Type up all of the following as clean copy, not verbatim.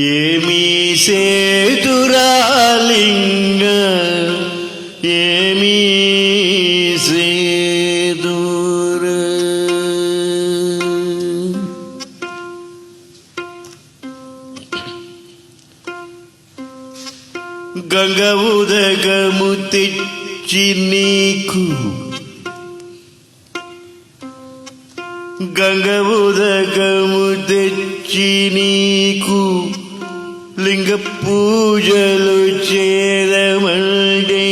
ఏమీ సేతురాలింగ ఏమీ సేదుర గంగ ఉదగము తెచ్చి నీకు గంగ ఉదగము తెచ్చి నీకు లింగ పూజలు చేరమంటే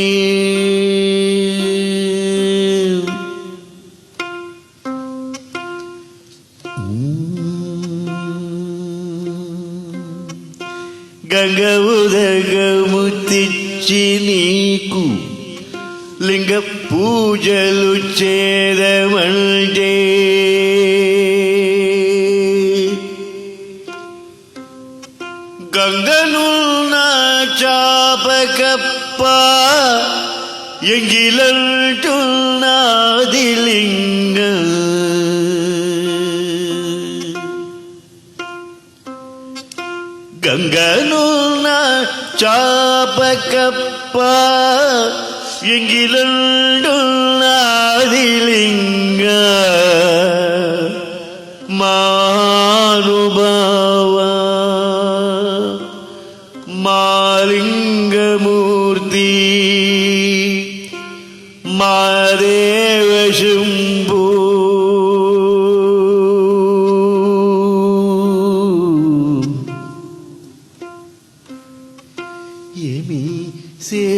గంగ ఉదగము తెచ్చి నీకు లింగ పూజలు చేరమంటే గంగను నా చాపకప్ప ఎంగిలంటున్నది లింగ గంగను నా చాపకప్ప ఎంగిలంటున్నది లింగ మానుభావ మాలింగమూర్తి మాదేవ శంభో ఏమీ సేతురాలింగ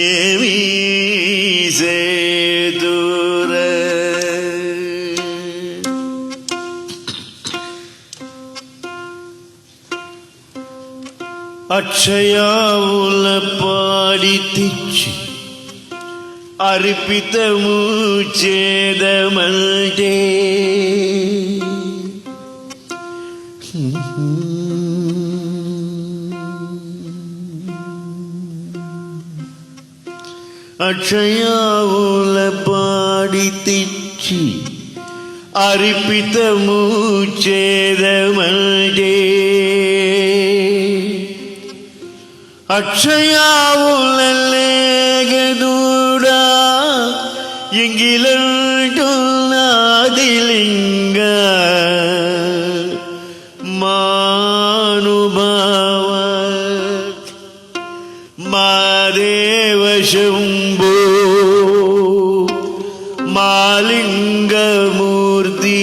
ఏమీ సేతుర అక్షయావుల పాడి తెచ్చి అర్పితము చేదమంటే అక్షయావుల పాడి తెచ్చి అర్పితము చేదమంటే అక్షయావుల లేగదూడా ఎంగిలంటున్నది లింగ మానుభావ మాదేవ శంభో మాలింగమూర్తి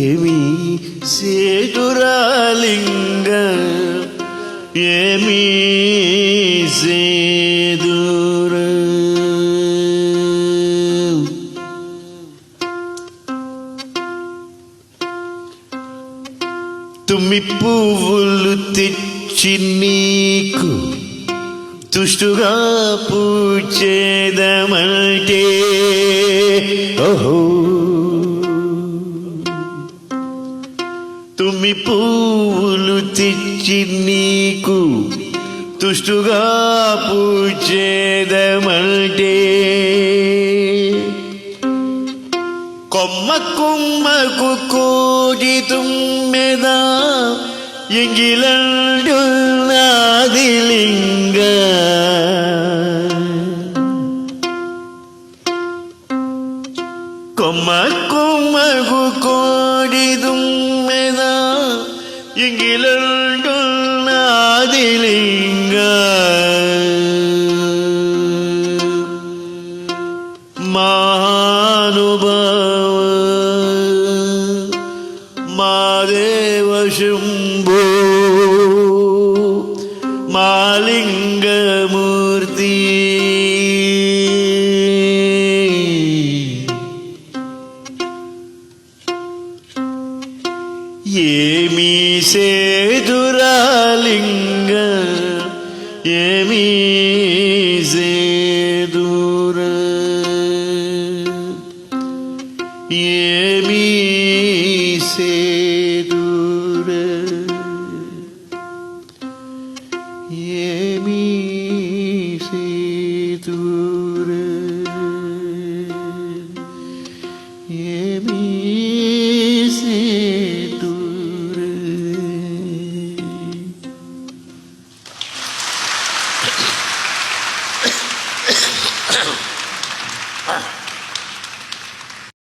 ఏమీ సేతురాలింగ ఏమీ సేదుర తుమ్మి పువ్వులు తెచ్చి నీకు తుష్టుగా పూచేదమంటే ఓహో తుమ్మి పువ్వులు తెచ్చి నీకు తుష్టుగా పూచేదమంటే కొమ్మ కొమ్మకు కోటి తుమ్మెద ఎంగిలంటున్నది లింగ కొమ్మ కొమ్మకు కోటి తుమ్మెద ఎంగిలంటున్నది లింగ మహానుభావ మాదేవ శంభో మాలింగమూర్తి ఏమీ సేతురాలింగ ఏమీ సే